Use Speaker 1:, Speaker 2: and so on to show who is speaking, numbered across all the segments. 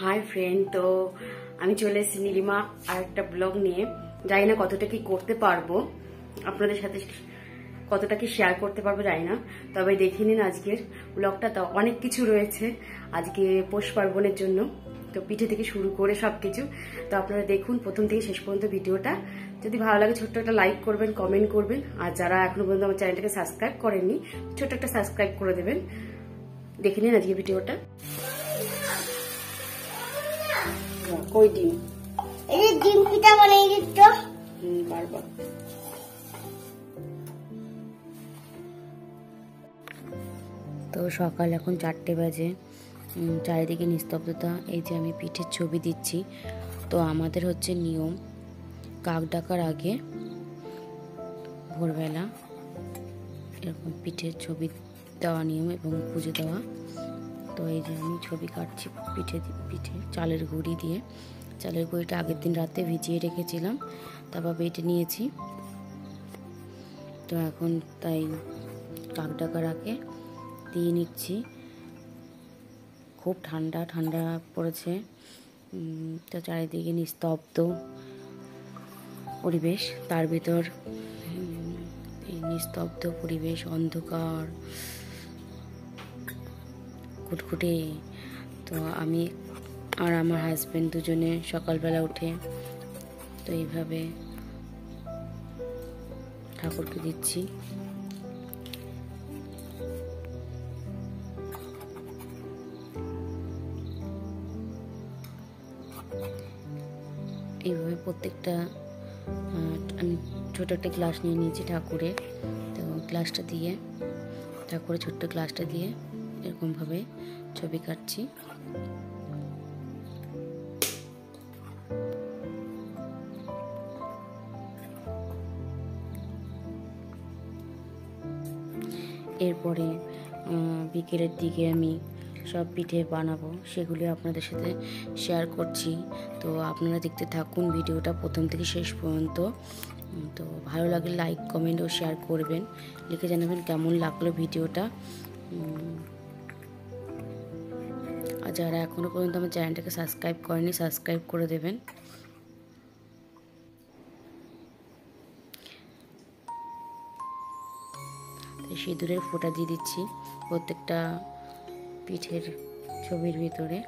Speaker 1: Hi friend, তো আমি চলে এসেছি নীলিমা আর একটা ব্লগ নিয়ে। জানি না কতটা কি করতে পারবো, আপনাদের সাথে কতটা কি শেয়ার করতে পারবো জানি না, তবে দেখে নিন আজকের ব্লগটা। তো অনেক কিছু রয়েছে আজকে পৌষ পার্বণের জন্য, তো পিঠে থেকে শুরু করে সবকিছু। তো আপনারা দেখুন প্রথম থেকে শেষ পর্যন্ত ভিডিওটা। যদি ভালো লাগে ছোট্ট একটা লাইক করবেন, কমেন্ট করবেন, আর যারা এখনো পর্যন্ত আমার চ্যানেলটাকে সাবস্ক্রাইব করেননি ছোট্ট একটা সাবস্ক্রাইব করে দেবেন। দেখে নিন আজকে ভিডিওটা। কই ডিম?
Speaker 2: এই ডিম পিঠা বানাই দিচ্ছ?
Speaker 1: বারবার তো সকাল এখন 4টে বাজে, চারিদিকে নিস্তব্ধতা। এই যে আমি পিঠের ছবি দিচ্ছি। তো আমাদের হচ্ছে নিয়ম কাক ডাকার আগে ভোরবেলা এরকম পিঠের ছবি দেওয়া নিয়ম এবং পুজো দেওয়া। তো এই যে আমি ছবি কাটছি পিঠে চালের গুঁড়ি দিয়ে। চালের গুঁড়িটা আগের দিন রাতে ভিজিয়ে রেখেছিলাম, তারপর বেটে নিয়েছি। তো এখন তাই কাক ডাকার আগে দিয়ে নিচ্ছি। খুব ঠান্ডা ঠান্ডা পড়েছে, তো চারিদিকে নিস্তব্ধ পরিবেশ। তার ভিতর এই নিস্তব্ধ পরিবেশ, অন্ধকার কুটকুটে। তো আমি আর আমার হাজব্যান্ড দুজনে সকালবেলা উঠে তো এইভাবে ঠাকুরকে দিচ্ছি। এইভাবে প্রত্যেকটা আমি ছোট একটা গ্লাস নিয়ে নিয়েছি ঠাকুরের। তো গ্লাসটা দিয়ে ঠাকুরের ছোট্ট গ্লাসটা দিয়ে এরকমভাবে ছবি কাটছি। এরপরে বিকেলের দিকে আমি সব পিঠে বানাবো, সেগুলি আপনাদের সাথে শেয়ার করছি। তো আপনারা দেখতে থাকুন ভিডিওটা প্রথম থেকে শেষ পর্যন্ত। তো ভালো লাগলে লাইক, কমেন্ট ও শেয়ার করবেন, লিখে জানাবেন কেমন লাগলো ভিডিওটা। আর যারা এখনও পর্যন্ত আমার চ্যানেলটাকে সাবস্ক্রাইব করেনি সাবস্ক্রাইব করে দেবেন। সিঁদুরের ফোঁটা দিয়ে দিচ্ছি প্রত্যেকটা পিঠের ছবির ভিতরে।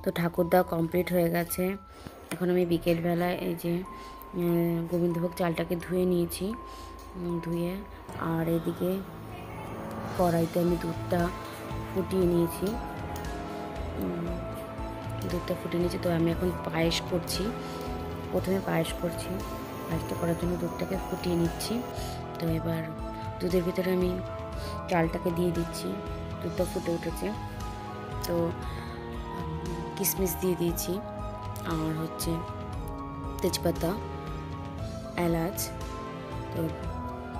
Speaker 1: তো ঠাকুর দেওয়া কমপ্লিট হয়ে গেছে। এখন আমি বিকেলবেলা এই যে গোবিন্দভোগ চালটাকে ধুয়ে নিয়েছি, ধুয়ে আর এদিকে কড়াইতে আমি দুধটা ফুটিয়ে নিয়েছি। তো আমি এখন পায়েস করছি। প্রথমে পায়েসটা করার জন্য দুধটাকে ফুটিয়ে নিচ্ছি। তো এবার দুধের ভিতরে আমি চালটাকে দিয়ে দিচ্ছি। দুধটা ফুটে উঠেছে, তো কিশমিশ দিয়ে দিয়েছি, আর হচ্ছে তেজপাতা, এলাচ। তো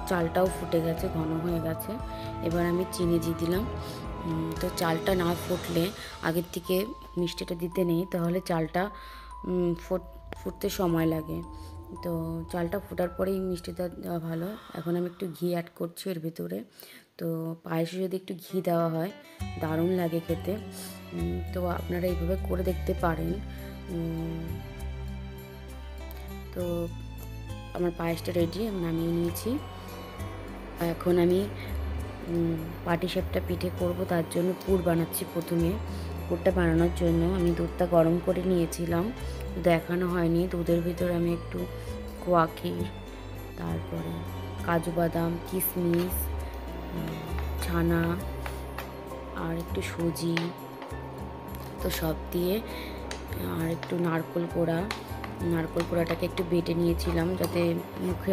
Speaker 1: চালটাও ফুটে গেছে, ঘন হয়ে গেছে। এবার আমি চিনি দিয়ে দিলাম। তো চালটা না ফুটলে আগের থেকে মিষ্টিটা দিতে নেই, তাহলে চালটা ফুটতে সময় লাগে। তো চালটা ফোটার পরেই মিষ্টিটা দেওয়া ভালো। এখন আমি একটু ঘি অ্যাড করছি এর ভিতরে। তো পায়েসে যদি একটু ঘি দেওয়া হয় দারুণ লাগে খেতে। তো আপনারা এইভাবে করে দেখতে পারেন। তো আমার পায়েসটা রেডি, আমি নামিয়ে নিয়েছি। এখন আমি পাটিসাপটা পিঠে করব, তার জন্য পুর বানাচ্ছি। প্রথমে পুরটা বানানোর জন্য আমি দুধটা গরম করে নিয়েছিলাম, দেখানো হয়নি। দুধের ভিতরে আমি একটু খোয়া ক্ষীর, তারপরে কাজু বাদাম, কিশমিশ, ছানা আর একটু সুজি, তো সব দিয়ে, আর একটু নারকেল কোড়াটাকে একটু বেটে নিয়েছিলাম যাতে মুখে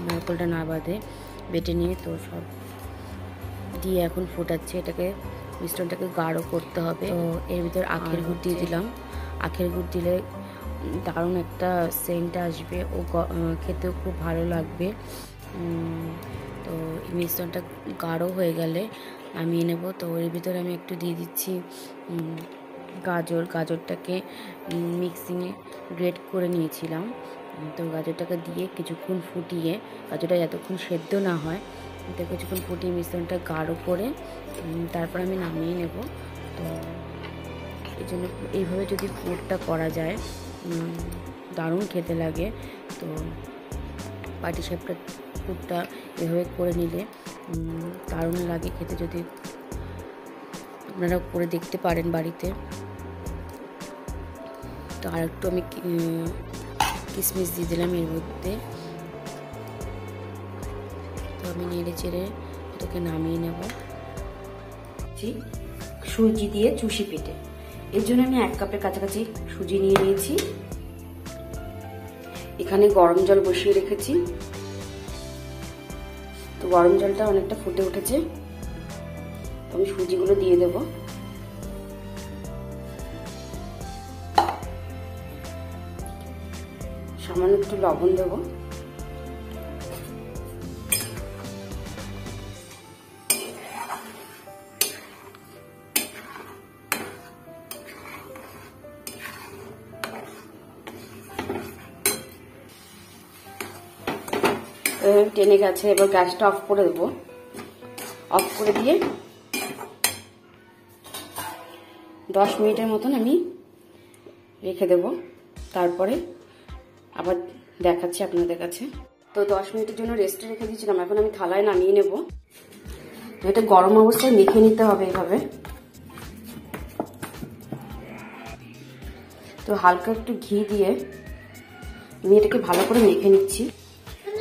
Speaker 1: নারকেলটা না বাঁধে, বেটে নিয়ে তো সব দিয়ে এখন ফোটাচ্ছি। এটাকে মিশ্রণটাকে গাঢ় করতে হবে। তো এর ভিতর আখের গুড় দিয়ে দিলাম। আখের গুড় দিলে দারুণ একটা সেন্ট আসবে ও খেতেও খুব ভালো লাগবে। তো এই মিশ্রণটা গাঢ় হয়ে গেলে নামিয়ে নেব। তো এর ভিতরে আমি একটু দিয়ে দিচ্ছি গাজরটাকে মিক্সিংয়ে গ্রেট করে নিয়েছিলাম। তো গাজরটাকে দিয়ে কিছুক্ষণ ফুটিয়ে, গাজরটা যতক্ষণ সেদ্ধ না হয় তো কিছুক্ষণ ফুটিয়ে মিশ্রণটা গাঢ় করে তারপর আমি নামিয়ে নেব। তো এই জন্য এইভাবে যদি পুরটা করা যায় দারুণ খেতে লাগে। তো পাটিসাপটা পুরটা এভাবে করে নিলে দারুণ লাগে খেতে, যদি আপনারা করে দেখতে পারেন বাড়িতে। তো আর একটু আমি কিশমিশ দিয়ে দিলাম এর মধ্যে। তো আমি নেড়ে চেড়ে এটাকে নামিয়ে নেব। সুজি দিয়ে চুষি পিঠে, এর জন্য আমি 1 কাপের কাছাকাছি সুজি নিয়ে নিয়েছি। এখানে গরম জল বসিয়ে রেখেছি। তো গরম জলটা অনেকটা ফুটে উঠেছে, তো আমি সুজিগুলো দিয়ে দেব। সামান্য একটু লবণ দেব। টেনে গেছে, এবার গ্যাসটা অফ করে দেবো। অফ করে দিয়ে 10 মিনিটের মতন আমি রেখে দেব। তারপরে আবার দেখাচ্ছি আপনাদের কাছে। তো 10 মিনিটের জন্য রেস্টে রেখে দিয়েছিলাম, এখন আমি থালায় নামিয়ে নেব। এটা গরম অবস্থায় মেখে নিতে হবে এভাবে। তো হালকা একটু ঘি দিয়ে আমি এটাকে ভালো করে মেখে নিচ্ছি।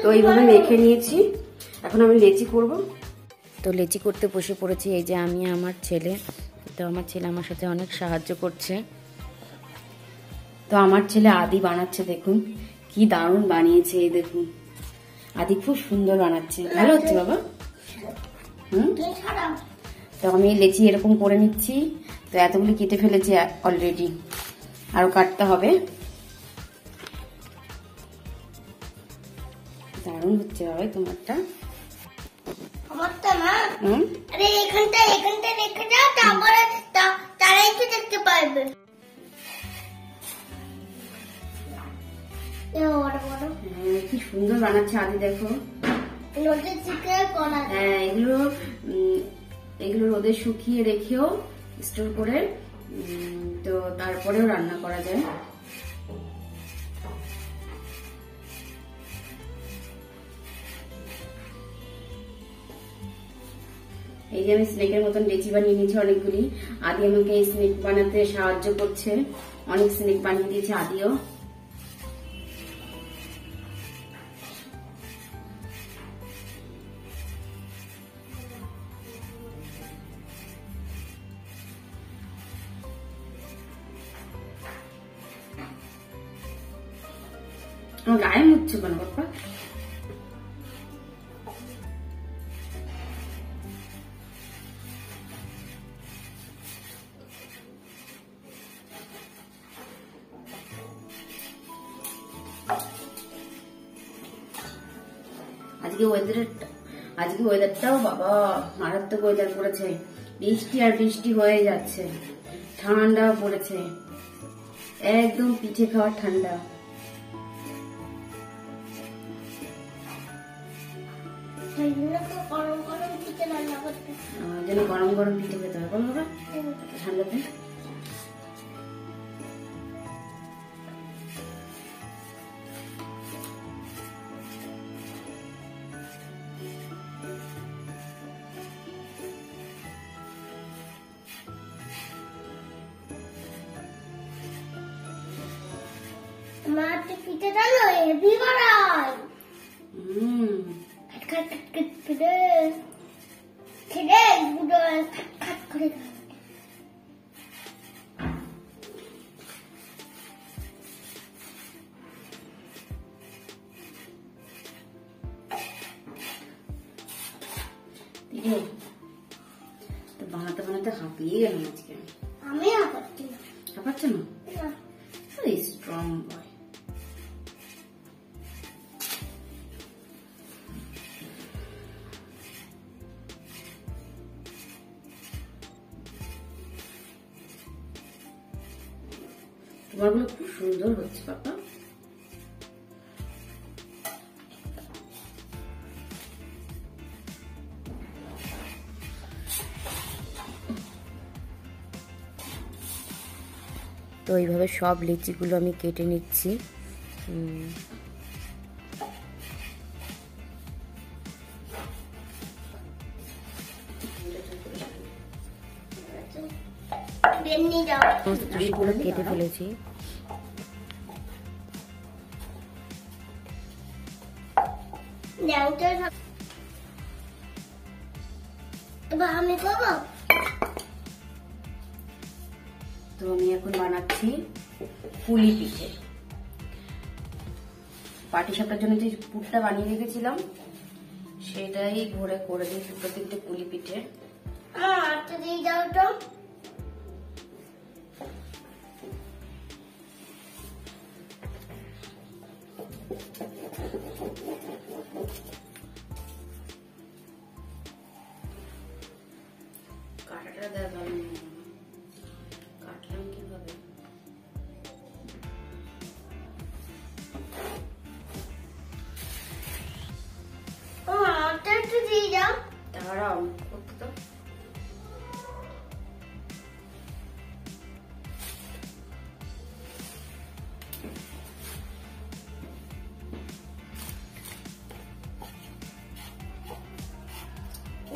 Speaker 1: তো এইভাবে মেখে নিয়েছি, এখন আমি লেচি করব। তো লেচি করতে বসে পড়েছি। এই যে আমি, আমার ছেলে। তো আমার ছেলে আমার সাথে অনেক সাহায্য করছে। তো আমার ছেলে আদি বানাচ্ছে, দেখুন কি দারুণ বানিয়েছে। এই দেখুন, আদি খুব সুন্দর বানাচ্ছে। ভালো হচ্ছে বাবা? তো আমি লেচি এরকম করে নিচ্ছি। তো এতগুলি কেটে ফেলেছি অলরেডি, আরো কাটতে হবে। দারুণ হচ্ছে বাবা তোমারটা।
Speaker 2: আমারটা না, আরে এখানটা রেখে দাও, তারপরে তারাই তো দেখতে পারবে।
Speaker 1: কি সুন্দর বানাচ্ছে আদি, দেখো। হ্যাঁ, এগুলো রোদে শুকিয়ে রেখেও স্টোর করে তো তারপরেও রান্না করা যায়। এই যে আমি স্নেকের মতন লেচি বানিয়ে নিয়েছি অনেকগুলি। আদি আমাকে এই স্নেক বানাতে সাহায্য করছে, অনেক স্নেক বানিয়ে দিয়েছে আদিও। আমার গায়ে মুছছে কেন বাপ্পা? আজকে ওয়েদারটাও বাবা মারাত্মক ওয়েদার পড়েছে। বৃষ্টি আর বৃষ্টি হয়ে যাচ্ছে, ঠান্ডাও পড়েছে, একদম পিঠে খাওয়ার ঠান্ডা।
Speaker 2: সেই জন্য তো গরম গরম পিঠে রান্না করতে।
Speaker 1: যেন গরম গরম পিঠে খেতে হবে, বলো বাবা ঠান্ডাতে।
Speaker 2: আমার তো পিঠে জানো হেভি বাড়ায়। খাট খাট খাট পিঠে খেলে গুঁড়ো খাট খাট করে খায়।
Speaker 1: দিদি তো বানাতে বানাতে হাঁপিয়ে গেলাম আজকে।
Speaker 2: আমি হাঁপাচ্ছি না।
Speaker 1: হাঁপাচ্ছে না?
Speaker 2: না।
Speaker 1: স্ট্রং বয়। তোমারগুলো খুব সুন্দর হচ্ছে পাপা। তো এইভাবে সব লিচিগুলো আমি কেটে নিচ্ছি।
Speaker 2: বেনি দাও।
Speaker 1: লিচিগুলো কেটে ফেলেছি।
Speaker 2: এবার আমি করবো।
Speaker 1: তো আমি এখন বানাচ্ছি পুলি পিঠে। পাটিসাপটার জন্য যে পুরটা বানিয়ে রেখেছিলাম সেটাই ঘরে করে দিই, দুটো তিনটে পুলি পিঠে।
Speaker 2: আচ্ছা দিয়ে দাও তো।
Speaker 1: কাটাটা দেখালাম, কাটলাম কিভাবে?
Speaker 2: একটু দিয়ে দাও।
Speaker 1: দাঁড়াও করতে তো।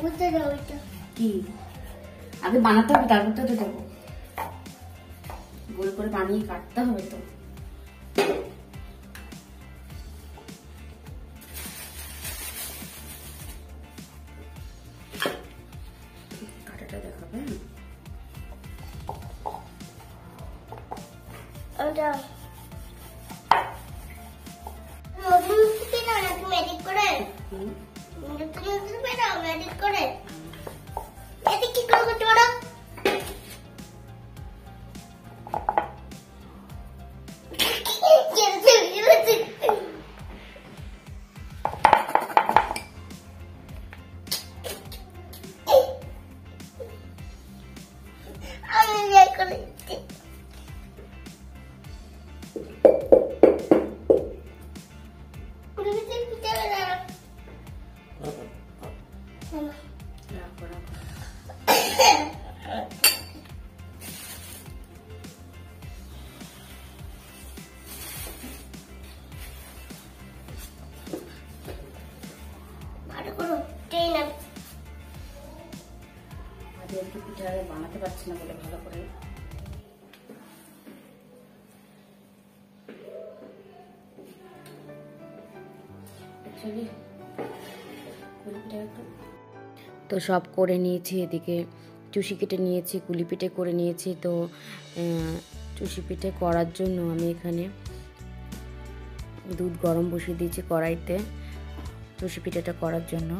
Speaker 2: বুঝতে দাও এটা
Speaker 1: কি আগে বানাতে হবে, তারপর তো দেবো। গোল করে বানিয়ে কাটতে হবে তো। কাটাটা দেখাবে।
Speaker 2: ওটা নতুন থেকে না নাকি ম্যাজিক করে নতুন বেরাও ম্যাজিক করে এতে কি করে করতে পারো আমি যাই করে
Speaker 1: রাখো রাখো।
Speaker 2: ভালো করো ট্রেন
Speaker 1: আজকে একটু পিঠা বানাতে পারছি না বলে ভালো করে। তো সব করে নিয়েছি, এদিকে চুষি কেটে নিয়েছি, কুলি পিঠে করে নিয়েছি। তো চুষি পিঠে করার জন্য আমি এখানে দুধ গরম বসিয়ে দিয়েছি কড়াইতে চুষি পিঠেটা করার জন্য।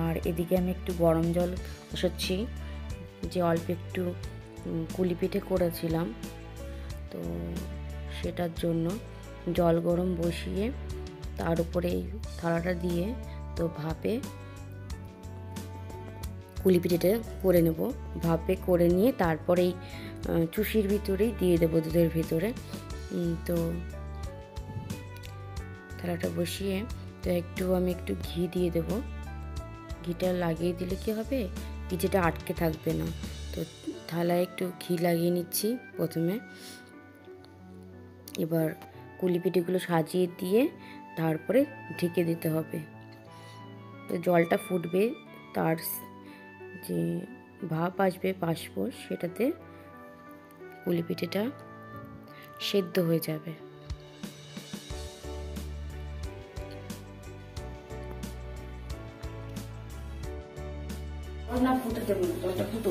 Speaker 1: আর এদিকে আমি একটু গরম জল বসাচ্ছি, যে অল্প একটু কুলি পিঠে করেছিলাম তো সেটার জন্য জল গরম বসিয়ে তার উপরে এই থালাটা দিয়ে তো ভাপে কুলি পিঠেটা করে নেব। ভাপে করে নিয়ে তারপরেই চুষির ভিতরেই দিয়ে দেবো দুধের ভিতরে। তো থালাটা বসিয়ে তো আমি একটু ঘি দিয়ে দেবো। ঘিটা লাগিয়ে দিলে কি হবে, পিঠেটা আটকে থাকবে না। তো থালায় একটু ঘি লাগিয়ে নিচ্ছি প্রথমে। এবার কুলি পিঠেগুলো সাজিয়ে দিয়ে তারপরে ঢেকে দিতে হবে। তো জলটা ফুটবে, তার যে ভাপ আসবে বাষ্প, সেটাতে কুলি পিঠেটা সেদ্ধ হয়ে যাবে। না ফুটে দেবো, জলটা ফুটো।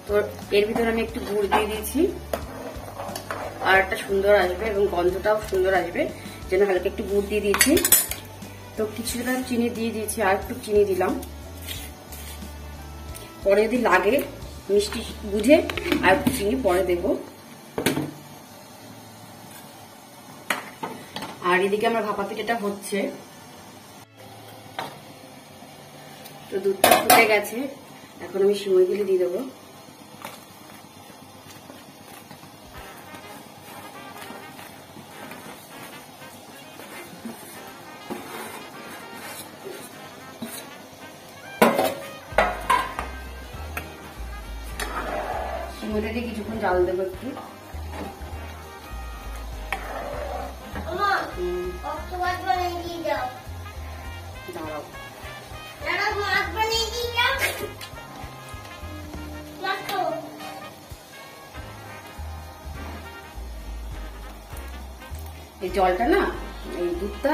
Speaker 1: তো এর ভিতরে আমি একটু গুড় দিয়ে দিয়েছি, আর একটা সুন্দর আসবে এবং গন্ধটাও সুন্দর আসবে, যেন হালকা একটু গুড় দিয়ে দিয়েছি। তো কিছুটা চিনি দিয়ে দিয়েছি, আর একটু চিনি দিলাম। পরে যদি লাগে মিষ্টি বুঝে আর একটু চিনি পরে দেব। আর এদিকে আমার ভাপা পিঠাটা হচ্ছে। তো দুধটা ফুটে গেছে, এখন আমি সিমইগুলো দিয়ে দেবো। সিমইটা দিয়ে কিছুক্ষণ জাল দেবো একটু। দাঁড়াও, এই জলটা না, এই দুধটা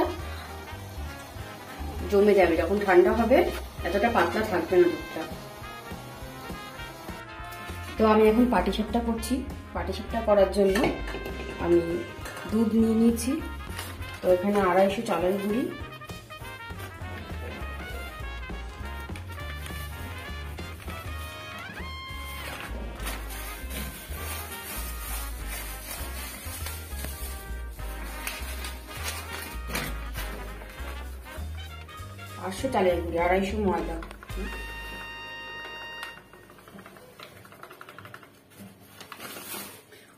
Speaker 1: জমে যাবে, যখন ঠান্ডা হবে এতটা পাতলা থাকবে না দুধটা। তো আমি এখন পাটিসাপটা করছি। পাটিসাপটা করার জন্য আমি দুধ নিয়ে নিয়েছি। তো এখানে 250 চালের গুঁড়ি, চালের গুঁড়ি, 250 ময়দা,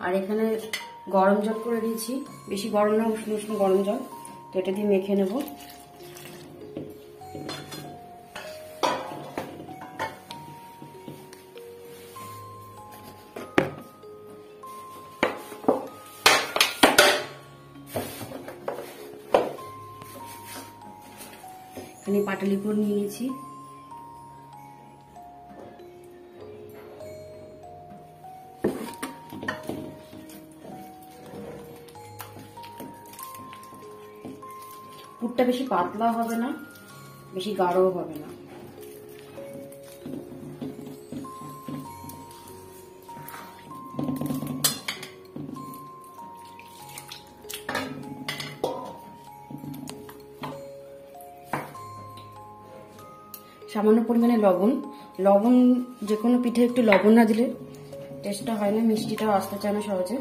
Speaker 1: আর এখানে গরম জল করে দিয়েছি, বেশি গরম না, উষ্ণ উষ্ণ গরম জল। তো এটা দিয়ে মেখে নেব। এখানে পাটালি গুড় নিয়ে নিয়েছি। পুরটা বেশি পাতলা হবে না, বেশি গাঢ়ও হবে না। সামান্য পরিমাণে লবণ। লবণ যে কোনো পিঠে একটু লবণ না দিলে টেস্টটা হয় না, মিষ্টিটাও আসতে চায় না সহজে।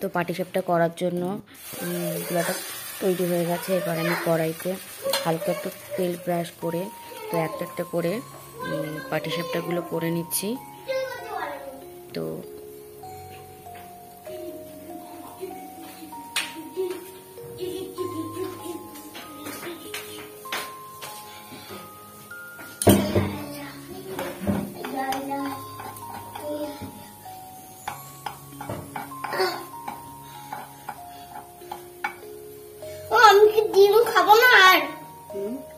Speaker 1: তো পাটিসাপটা করার জন্য গুলাটা তৈরি হয়ে গেছে। এবার আমি কড়াইতে হালকা একটু তেল ব্রাশ করে তো একটা একটা করে পাটিসাপটাগুলো করে নিচ্ছি। তো
Speaker 2: ডিম খাবো না, আর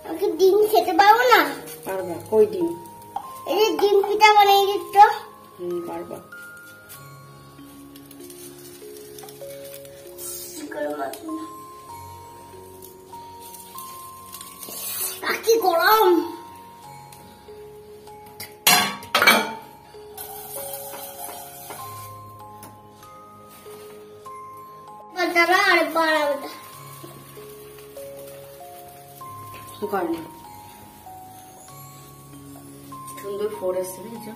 Speaker 2: আমাকে ডিম খেতে পারবো না।
Speaker 1: পারবা? কই ডিম?
Speaker 2: এই যে ডিম পিঠা বানিয়ে দিচ্ছ।
Speaker 1: পারবা।
Speaker 2: কি গরম! দাঁড়া আর বাড়াবো
Speaker 1: করেনি সুন্দর ফোর এসছে বুঝছো।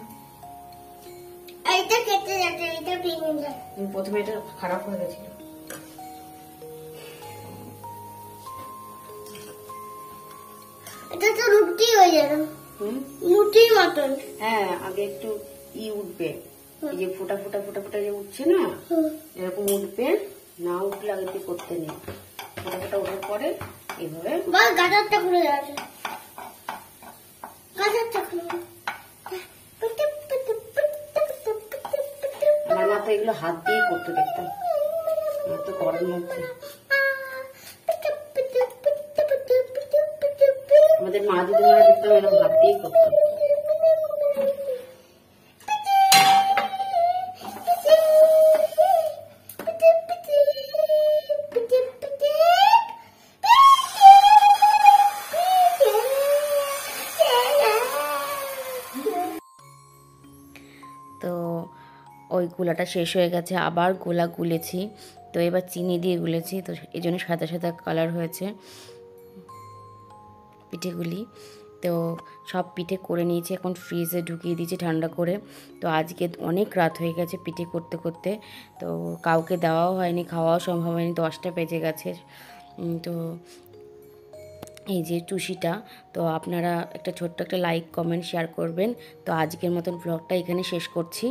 Speaker 2: এইটা কেটে যাচ্ছে, এইটা ভেঙে যায়।
Speaker 1: প্রথমে এটা খারাপ হয়ে গেছিল।
Speaker 2: এটা তো রুটি হয়ে যাবে, রুটির মতন।
Speaker 1: হ্যাঁ আগে একটু উঠবে, এই যে ফোটা ফোটা ফোটা ফোটা যে উঠছে না, এরকম উঠবে। না উঠলে আগে দিয়ে করতে নেই, ফোটা ফোটা ওঠার পরে এইভাবে
Speaker 2: বল গাজরটা খুলে যাচ্ছে, গাজরটা খুলে।
Speaker 1: আমার মা তো এগুলো হাত দিয়ে করতে দেখতাম, আমার তো গরম লাগছে। আমাদের মা দিদিমারা দেখতাম এরকম হাত দিয়েই করতাম। তো ওই গোলাটা শেষ হয়ে গেছে, আবার গোলা গুলেছি। তো এবার চিনি দিয়ে গুলেছি, তো এই জন্য সাদা সাদা কালার হয়েছে পিঠেগুলি। তো সব পিঠে করে নিয়েছি, এখন ফ্রিজে ঢুকিয়ে দিয়েছি ঠান্ডা করে। তো আজকে অনেক রাত হয়ে গেছে পিঠে করতে করতে, তো কাউকে দেওয়াও হয়নি, খাওয়াও সম্ভব হয়নি, 10টা বেজে গেছে। তো এই যে টুসিটা, তো আপনারা একটা ছোট্ট একটা লাইক কমেন্ট শেয়ার করবেন। তো আজকের মতন ব্লগটা এখানে শেষ করছি।